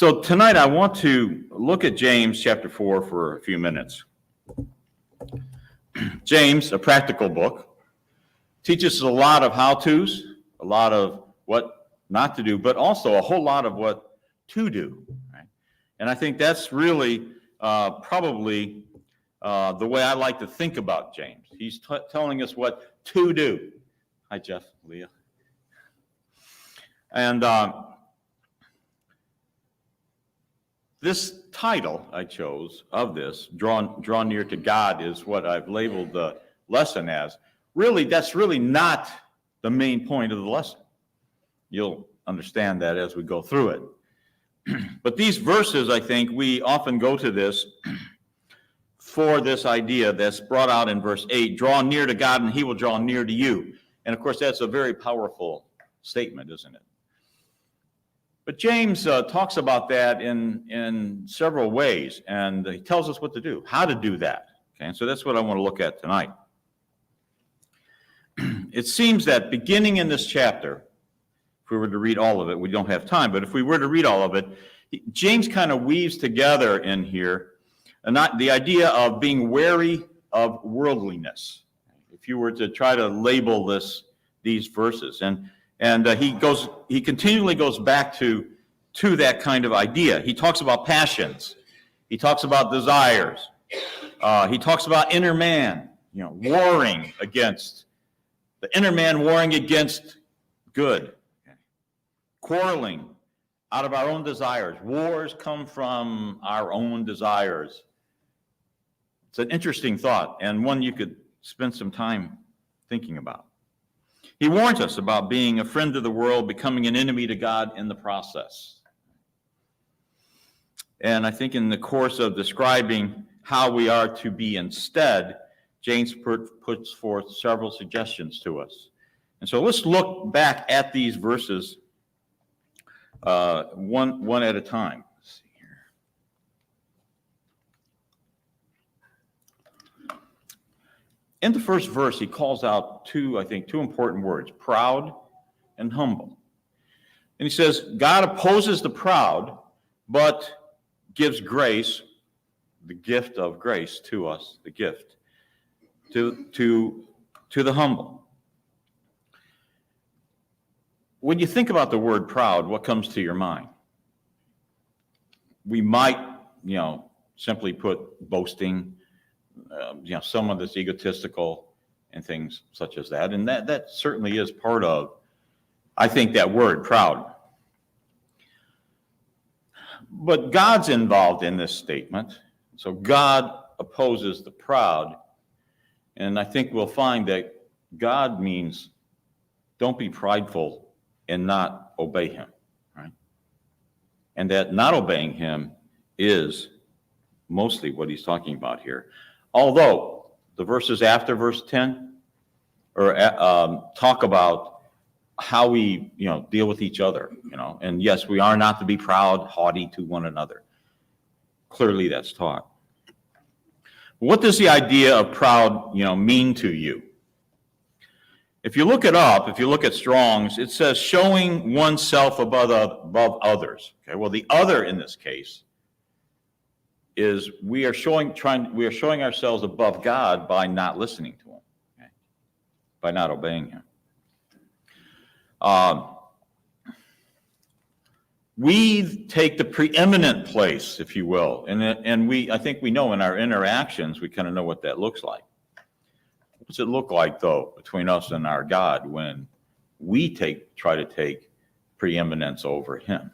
So tonight I want to look at James chapter 4 for a few minutes. James, a practical book, teaches us a lot of how-tos, a lot of what not to do, but also a whole lot of what to do. Right? And I think that's really probably the way I like to think about James. He's telling us what to do. Hi, Jeff, Leah. And this title I chose of this, Draw Near to God, is what I've labeled the lesson as. Really, that's really not the main point of the lesson. You'll understand that as we go through it. But these verses, I think, we often go to this for this idea that's brought out in verse 8, draw near to God and he will draw near to you. And of course, that's a very powerful statement, isn't it? But James talks about that in several ways, and he tells us what to do, how to do that. Okay, and so that's what I want to look at tonight. It seems that beginning in this chapter, if we were to read all of it, we don't have time, but if we were to read all of it, James kind of weaves together in here the idea of being wary of worldliness. If you were to try to label these verses, and he continually goes back to that kind of idea. He talks about passions. He talks about desires. He talks about inner man, warring against the inner man, warring against good, quarreling out of our own desires. Wars come from our own desires. It's an interesting thought, and one you could spend some time thinking about. He warns us about being a friend of the world, becoming an enemy to God in the process. And I think in the course of describing how we are to be instead, James puts forth several suggestions to us. And so let's look back at these verses one at a time. Let's see here. In the first verse, he calls out two important words, proud and humble. And he says, God opposes the proud, but gives grace, the gift of grace to us, the gift, to the humble. When you think about the word proud, what comes to your mind? We might, simply put boasting, someone that's egotistical and things such as that. And that certainly is part of, I think, that word, proud. But God's involved in this statement. So God opposes the proud. And I think we'll find that God means don't be prideful and not obey him, right? And that not obeying him is mostly what he's talking about here. Although the verses after verse 10 talk about how we, deal with each other, and yes, we are not to be proud, haughty to one another. Clearly that's taught. What does the idea of proud, mean to you? If you look it up, if you look at Strong's, it says showing oneself above others. Okay, well, the other in this case is we are showing ourselves above God by not listening to him, okay? By not obeying him. We take the preeminent place, if you will, and I think we know in our interactions, we kind of know what that looks like. What's it look like, though, between us and our God when we try to take preeminence over him?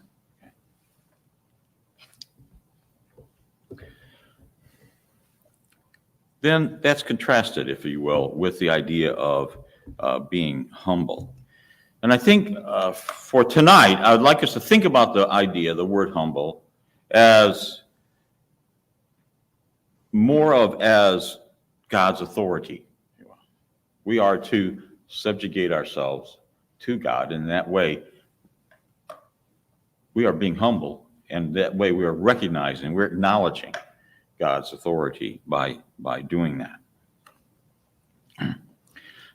Then that's contrasted, if you will, with the idea of being humble. And I think for tonight, I would like us to think about the word humble, as more of as God's authority. We are to subjugate ourselves to God, and that way we are being humble, and that way we are recognizing, we're acknowledging God's authority by doing that.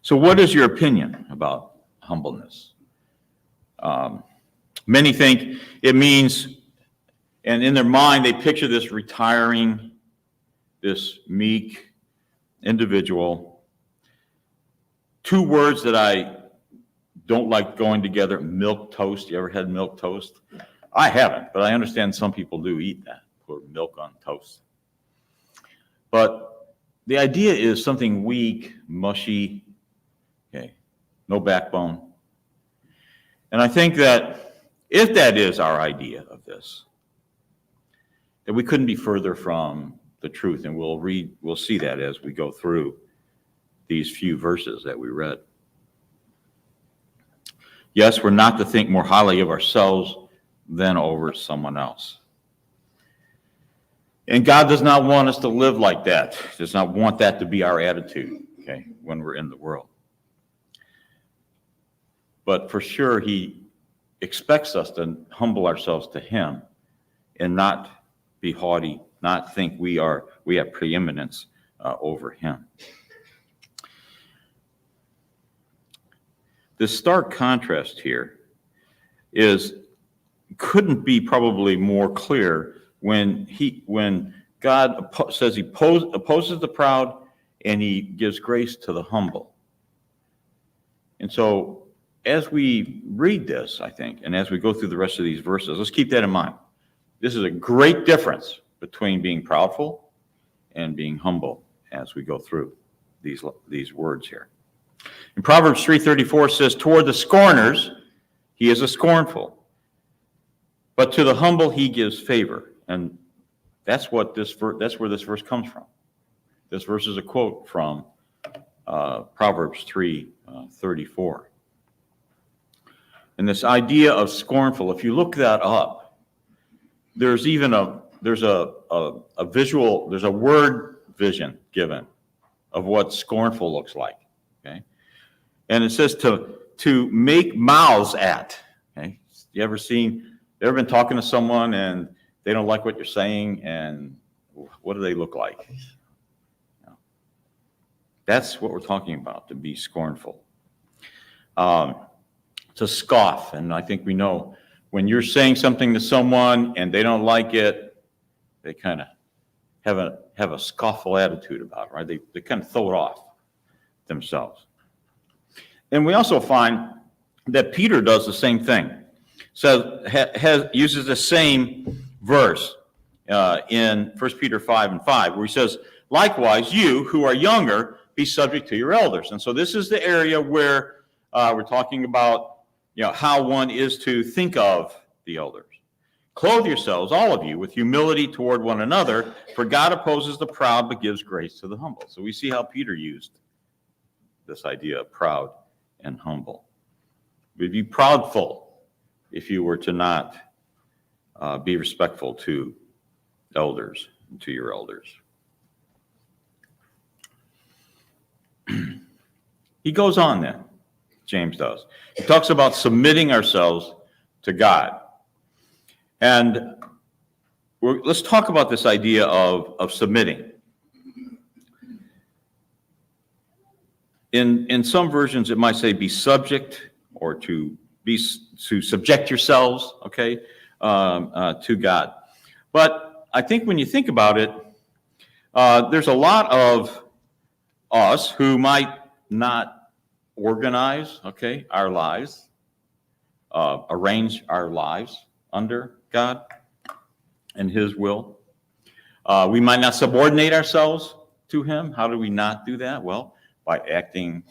So what is your opinion about humbleness? Many think it means And in their mind, they picture this retiring, this meek individual. Two words that I don't like going together: milk toast. You ever had milk toast? I haven't, but I understand some people do eat that, put milk on toast. But the idea is something weak, mushy, okay, no backbone. And I think that if that is our idea of this, that we couldn't be further from the truth. And we'll see that as we go through these few verses that we read. Yes, we're not to think more highly of ourselves than over someone else. And God does not want us to live like that. He does not want that to be our attitude, okay, when we're in the world. But for sure, he expects us to humble ourselves to him and not be haughty, not think we have preeminence over him. The stark contrast here couldn't be probably more clear when God says he opposes the proud and he gives grace to the humble. And so as we read this, I think, and as we go through the rest of these verses, let's keep that in mind. This is a great difference between being proudful and being humble as we go through these words here. In Proverbs 3:34 says, toward the scorners, he is a scornful, but to the humble, he gives favor. And that's where this verse comes from. This verse is a quote from Proverbs 3:34. And this idea of scornful, if you look that up, there's a word vision given of what scornful looks like. Okay, and it says to make mouths at. Okay, you ever been talking to someone and they don't like what you're saying, and what do they look like? That's what we're talking about, to be scornful. To scoff, and I think we know when you're saying something to someone and they don't like it, they kind of have a scoffful attitude about it, right? They kind of throw it off themselves. And we also find that Peter does the same thing. So uses the same verse in 1 Peter 5:5, where he says, likewise, you who are younger, be subject to your elders. And so this is the area where we're talking about how one is to think of the elders. Clothe yourselves, all of you, with humility toward one another, for God opposes the proud but gives grace to the humble. So we see how Peter used this idea of proud and humble. We'd be proudful if you were to not be respectful to elders, to your elders. He goes on then, James does. He talks about submitting ourselves to God. And let's talk about this idea of submitting. In some versions, it might say be subject, or to subject yourselves, okay, to God. But I think when you think about it, there's a lot of us who might not organize, okay, our lives, arrange our lives under God and his will. We might not subordinate ourselves to him. How do we not do that? Well, by acting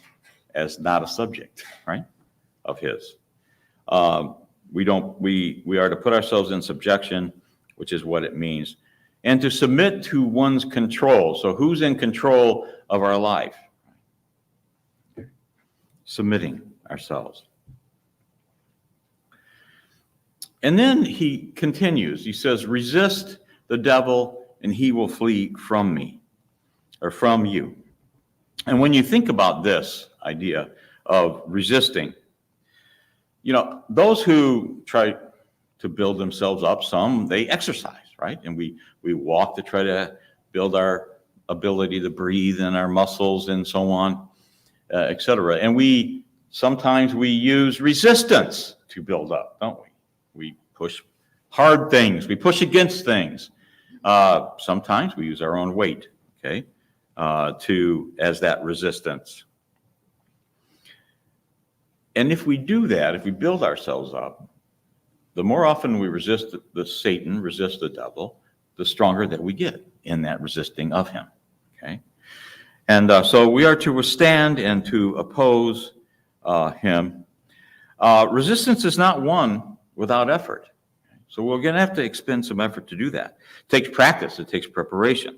as not a subject, right, of his. We are to put ourselves in subjection, which is what it means, and to submit to one's control. So who's in control of our life? Submitting ourselves. And then he continues. He says, resist the devil and he will flee from me, or from you. And when you think about this idea of resisting, those who try to build themselves up, they exercise, right? And we walk to try to build our ability to breathe and our muscles and so on, etc. And sometimes we use resistance to build up, don't we? We push hard things. We push against things. Sometimes we use our own weight, okay, as that resistance. And if we do that, if we build ourselves up, the more often we resist Satan, resist the devil, the stronger that we get in that resisting of him, okay? And so we are to withstand and to oppose him. Resistance is not won without effort. So we're going to have to expend some effort to do that. It takes practice. It takes preparation.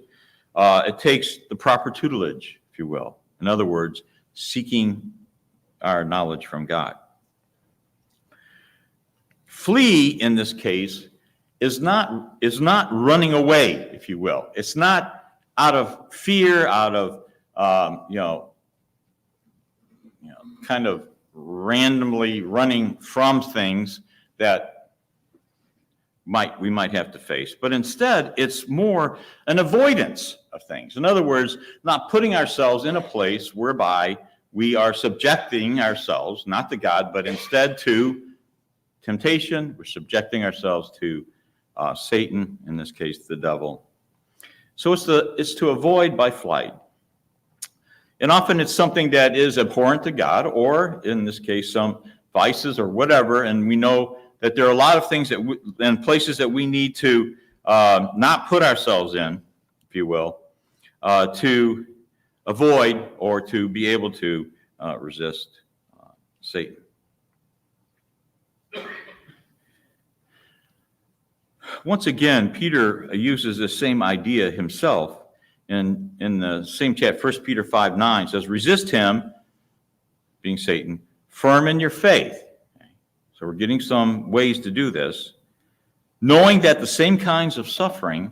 It takes the proper tutelage, if you will. In other words, seeking our knowledge from God. Flee, in this case, is not running away, if you will. It's not out of fear, out of kind of randomly running from things that we might have to face. But instead, it's more an avoidance of things. In other words, not putting ourselves in a place whereby we are subjecting ourselves, not to God, but instead to temptation. We're subjecting ourselves to Satan, in this case, the devil. So it's to avoid by flight. And often it's something that is abhorrent to God, or in this case, some vices or whatever. And we know that there are a lot of things and places that we need to not put ourselves in, if you will, to avoid or to be able to resist Satan. Once again, Peter uses the same idea himself in the same chapter. 1 Peter 5:9 says, resist him, being Satan, firm in your faith. So we're getting some ways to do this, knowing that the same kinds of suffering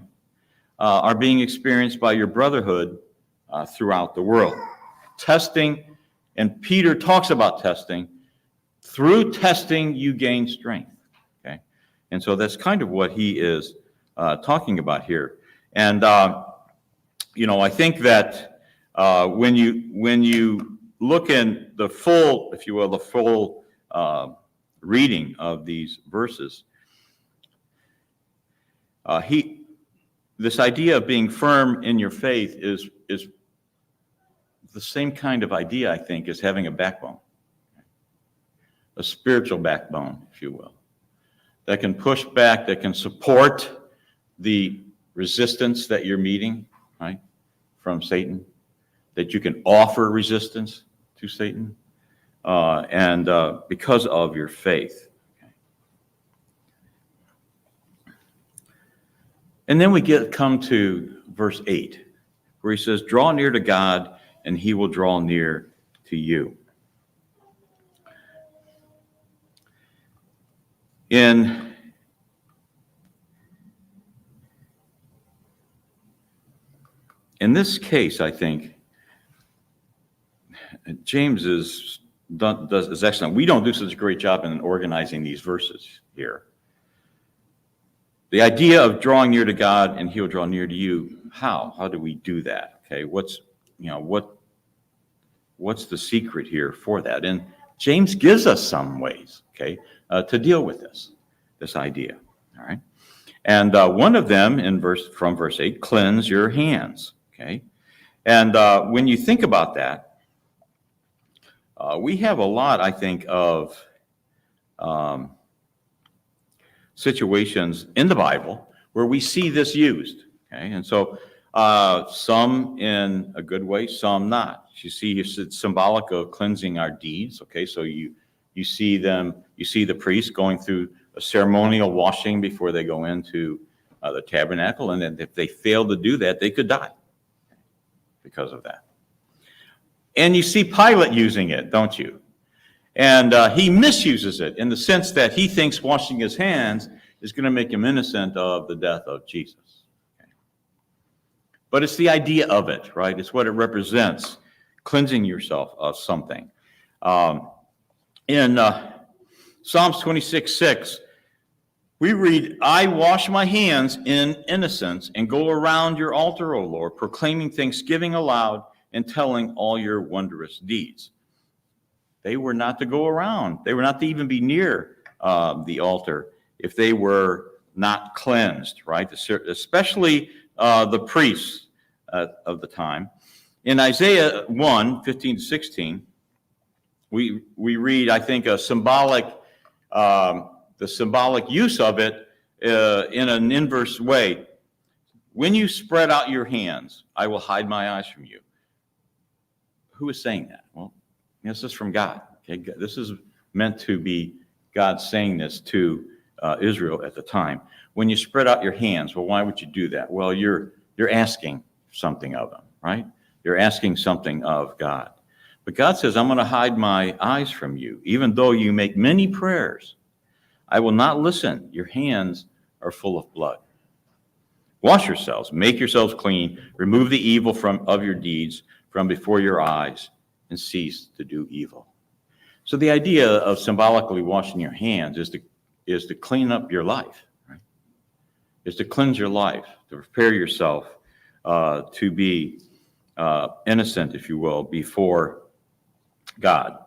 are being experienced by your brotherhood throughout the world. Testing, and Peter talks about testing. Through testing, you gain strength. Okay, and so that's kind of what he is talking about here. And I think that when you look in the full, if you will, the full reading of these verses, this idea of being firm in your faith is the same kind of idea, I think, as having a backbone, a spiritual backbone, if you will, that can push back, that can support the resistance that you're meeting, right, from Satan, that you can offer resistance to Satan, and because of your faith. Okay. And then we come to verse 8, where he says, draw near to God, and he will draw near to you. In this case, I think James is excellent. We don't do such a great job in organizing these verses here. The idea of drawing near to God and he'll draw near to you. How? How do we do that? Okay, what's the secret here for that? And James gives us some ways, okay, to deal with this idea. All right, and one of them from verse 8, cleanse your hands. Okay, and when you think about that, we have a lot, I think, of situations in the Bible where we see this used. Okay, and so some in a good way, some not. You see, it's symbolic of cleansing our deeds. Okay, so you see the priest going through a ceremonial washing before they go into the tabernacle, and then if they fail to do that, they could die because of that. And you see Pilate using it, don't you? And he misuses it in the sense that he thinks washing his hands is going to make him innocent of the death of Jesus. Okay. But it's the idea of it, right? It's what it represents, cleansing yourself of something. In Psalms 26:6, we read, I wash my hands in innocence and go around your altar, O Lord, proclaiming thanksgiving aloud and telling all your wondrous deeds. They were not to go around. They were not to even be near the altar if they were not cleansed, right? Especially the priests of the time. In Isaiah 1, 15 to 16, we read, I think, the symbolic use of it in an inverse way. When you spread out your hands, I will hide my eyes from you. Who is saying that? Well, this is from God. Okay? This is meant to be God saying this to Israel at the time. When you spread out your hands, well, why would you do that? Well, you're asking something of them, right? You're asking something of God. But God says, I'm going to hide my eyes from you. Even though you make many prayers, I will not listen. Your hands are full of blood. Wash yourselves, make yourselves clean, remove the evil of your deeds from before your eyes, and cease to do evil. So the idea of symbolically washing your hands is to clean up your life, right? Is to cleanse your life, to prepare yourself to be innocent, if you will, before God.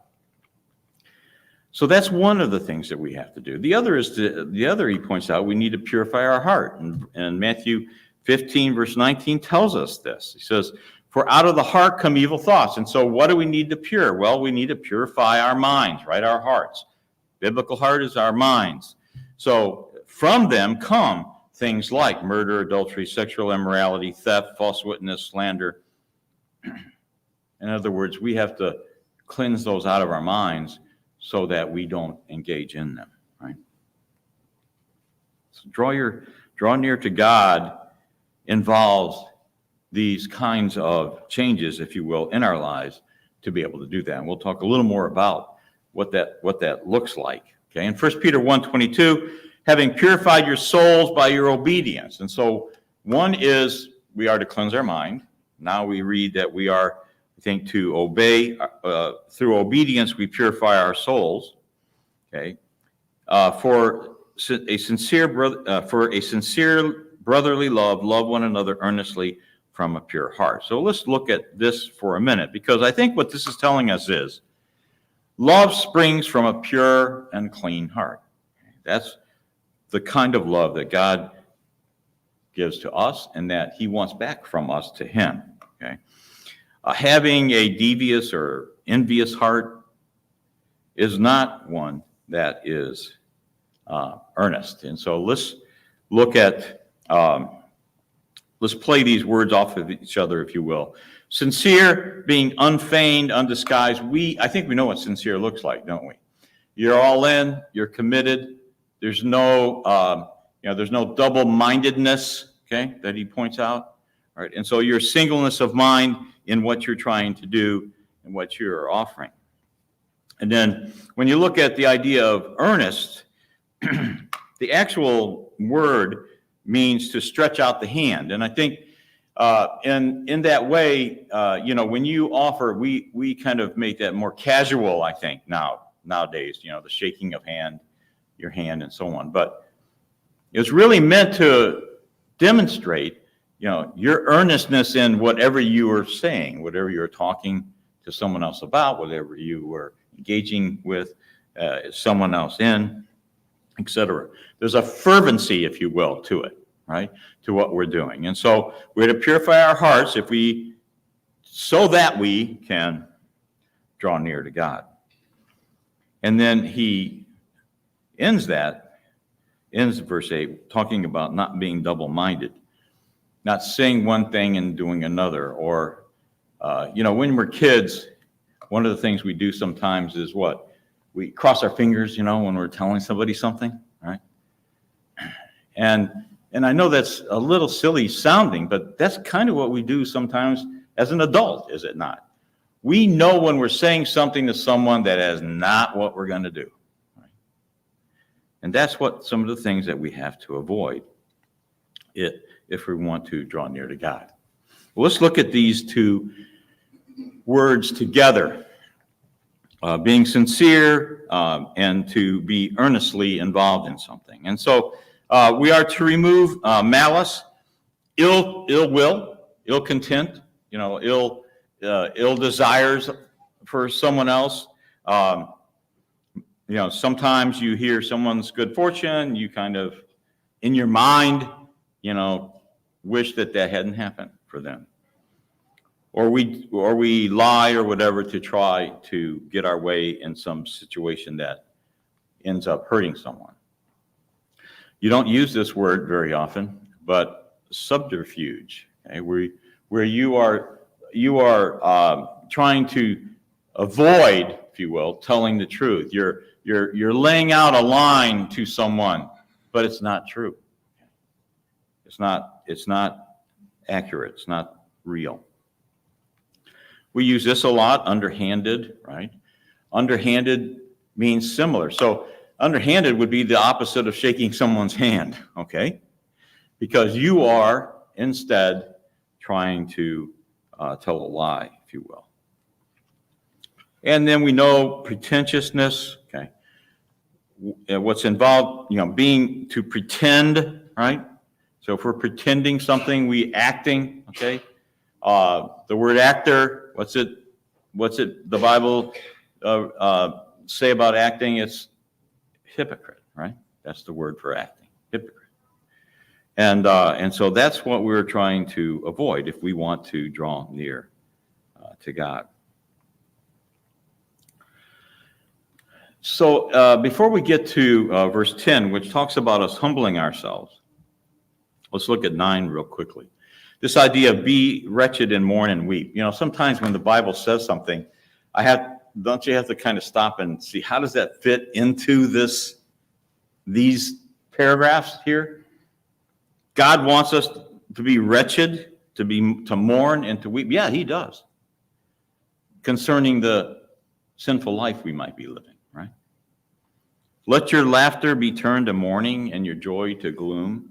So that's one of the things that we have to do. The other he points out, we need to purify our heart. And Matthew 15, verse 19 tells us this. He says, for out of the heart come evil thoughts. And so what do we need to pure? Well, we need to purify our minds, right? Our hearts. Biblical heart is our minds. So from them come things like murder, adultery, sexual immorality, theft, false witness, slander. In other words, we have to cleanse those out of our minds so that we don't engage in them, right? So draw near to God involves these kinds of changes, if you will, in our lives to be able to do that. And we'll talk a little more about what that looks like. Okay, in 1 Peter 1:22, having purified your souls by your obedience. And so one is we are to cleanse our mind. Now we read that we are, I think, to obey. Through obedience, we purify our souls. Okay, for a sincere brotherly love one another earnestly from a pure heart. So let's look at this for a minute, because I think what this is telling us is love springs from a pure and clean heart. That's the kind of love that God gives to us and that he wants back from us to him. Okay. Having a devious or envious heart is not one that is earnest. And so let's look at, let's play these words off of each other, if you will. Sincere, being unfeigned, undisguised. I think we know what sincere looks like, don't we? You're all in, you're committed. There's no, there's no double-mindedness, okay, that he points out. All right, and so your singleness of mind in what you're trying to do and what you're offering. And then when you look at the idea of earnest, the actual word means to stretch out the hand. And I think in that way, when you offer, we kind of make that more casual, I think, nowadays, the shaking of your hand and so on. But it's really meant to demonstrate, your earnestness in whatever you are saying, whatever you're talking to someone else about, whatever you were engaging with someone else in, etc. There's a fervency, if you will, to it, right? To what we're doing. And so we're to purify our hearts so that we can draw near to God. And then he ends verse 8, talking about not being double-minded, not saying one thing and doing another. Or, when we're kids, one of the things we do sometimes is what? We cross our fingers, when we're telling somebody something, right? And I know that's a little silly sounding, but that's kind of what we do sometimes as an adult, is it not? We know when we're saying something to someone that is not what we're going to do. Right? And that's what some of the things that we have to avoid if we want to draw near to God. Well, let's look at these two words together. Being sincere and to be earnestly involved in something. And so we are to remove malice, ill will, ill content, ill desires for someone else. Sometimes you hear someone's good fortune, you kind of in your mind, wish that hadn't happened for them. Or we lie or whatever to try to get our way in some situation that ends up hurting someone. You don't use this word very often, but subterfuge, okay, where you are trying to avoid, if you will, telling the truth. You're laying out a line to someone, but it's not true. It's not accurate. It's not real. We use this a lot, underhanded, right? Underhanded means similar. So underhanded would be the opposite of shaking someone's hand, okay? Because you are instead trying to tell a lie, if you will. And then we know pretentiousness, okay? What's involved, being to pretend, right? So if we're pretending something, we acting, okay? The word actor, what's it the Bible say about acting? It's hypocrite, right? That's the word for acting, hypocrite. And so that's what we're trying to avoid if we want to draw near to God. So before we get to verse 10, which talks about us humbling ourselves, let's look at 9 real quickly. This idea of be wretched and mourn and weep. Sometimes when the Bible says something, don't you have to kind of stop and see how does that fit into these paragraphs here? God wants us to be wretched, to mourn and to weep. Yeah, he does. Concerning the sinful life we might be living, right? Let your laughter be turned to mourning and your joy to gloom.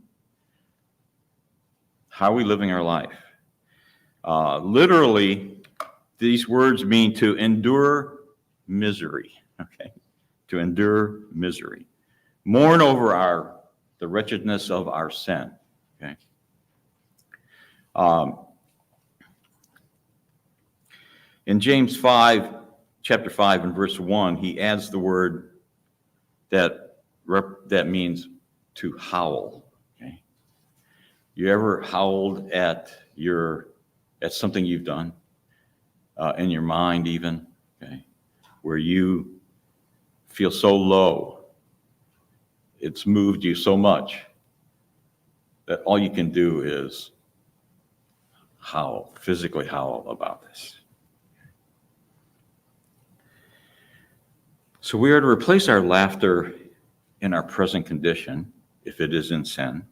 How are we living our life? Literally, these words mean to endure misery, okay? To endure misery. Mourn over the wretchedness of our sin, okay? In James 5, chapter 5 and verse 1, he adds the word that means to howl. Okay? You ever howled at something you've done in your mind even, okay? Where you feel so low, it's moved you so much that all you can do is howl, physically howl about this. So we are to replace our laughter in our present condition, if it is in sin,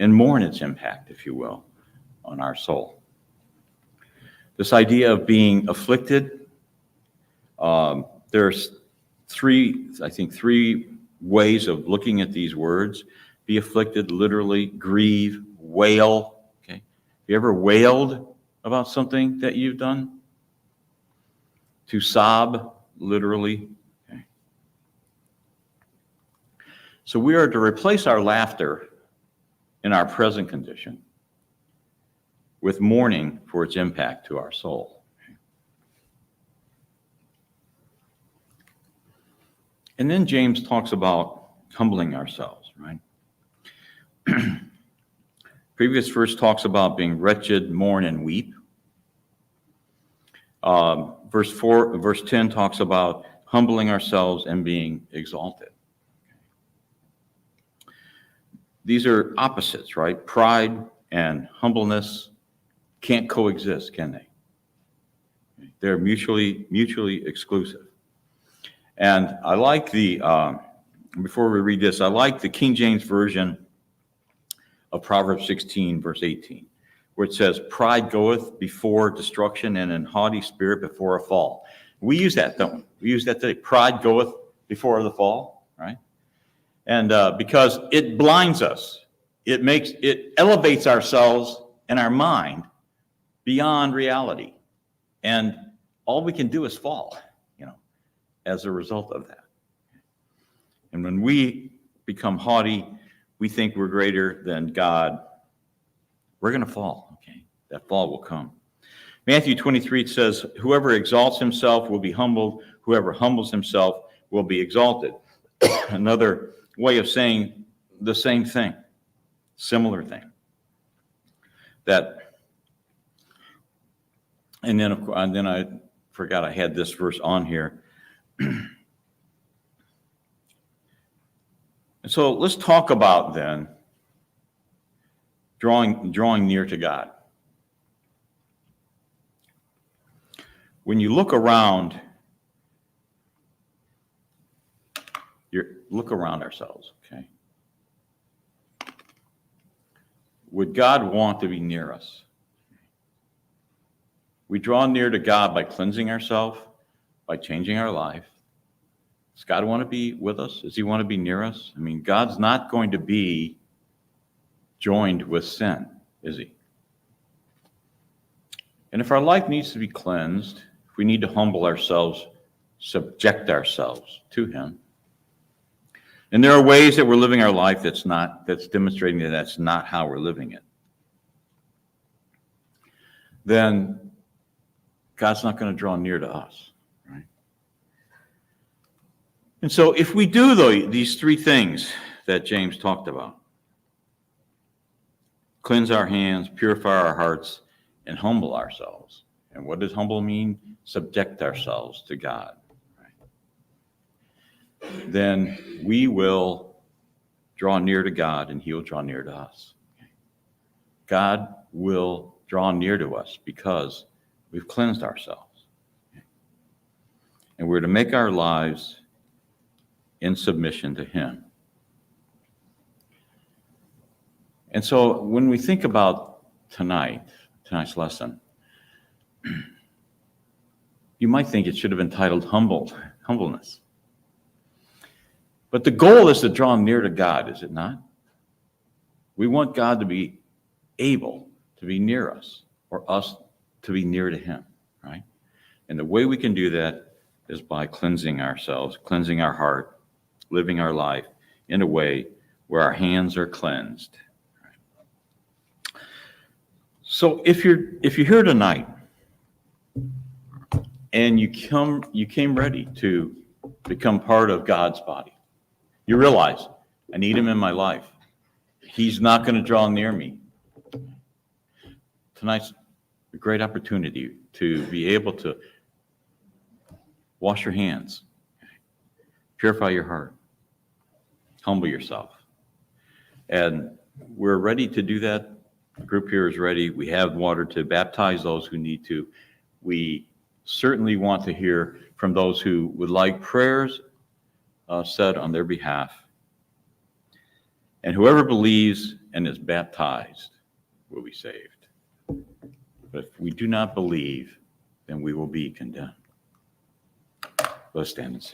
and mourn its impact, if you will, on our soul. This idea of being afflicted, there's three ways of looking at these words. Be afflicted, literally, grieve, wail. Okay, have you ever wailed about something that you've done? To sob, literally. Okay. So we are to replace our laughter in our present condition with mourning for its impact to our soul. And then James talks about humbling ourselves, right? Previous verse talks about being wretched, mourn, and weep. Verse 10 talks about humbling ourselves and being exalted. These are opposites, right? Pride and humbleness can't coexist, can they? They're mutually exclusive. And I like before we read this, I like the King James Version of Proverbs 16, verse 18, where it says, pride goeth before destruction and an haughty spirit before a fall. We use that, don't we? We use that today. Pride goeth before the fall, right? And because it blinds us, it elevates ourselves and our mind beyond reality. And all we can do is fall, as a result of that. And when we become haughty, we think we're greater than God, we're going to fall, okay? That fall will come. Matthew 23 says, whoever exalts himself will be humbled. Whoever humbles himself will be exalted. Another way of saying the same thing, similar thing. And then I forgot I had this verse on here. And so let's talk about then drawing near to God. When you look around, look around ourselves, okay? Would God want to be near us? We draw near to God by cleansing ourselves, by changing our life. Does God want to be with us? Does he want to be near us? I mean, God's not going to be joined with sin, is he? And if our life needs to be cleansed, if we need to humble ourselves, subject ourselves to him, and there are ways that we're living our life that's demonstrating that that's not how we're living it, then God's not going to draw near to us, right? And so if we do these three things that James talked about, cleanse our hands, purify our hearts, and humble ourselves. And what does humble mean? Subject ourselves to God. Right? Then we will draw near to God and he will draw near to us. God will draw near to us because we've cleansed ourselves. And we're to make our lives in submission to him. And so when we think about tonight's lesson, you might think it should have been titled Humbleness. But the goal is to draw near to God, is it not? We want God to be able to be near us, or us to be near to him, right? And the way we can do that is by cleansing ourselves, cleansing our heart, living our life in a way where our hands are cleansed. So if you're here tonight and you came ready to become part of God's body, you realize I need him in my life. He's not going to draw near me. Tonight's a great opportunity to be able to wash your hands, purify your heart, humble yourself. And we're ready to do that. The group here is ready. We have water to baptize those who need to. We certainly want to hear from those who would like prayers said on their behalf. And whoever believes and is baptized will be saved. But if we do not believe, then we will be condemned. Let's stand and sing.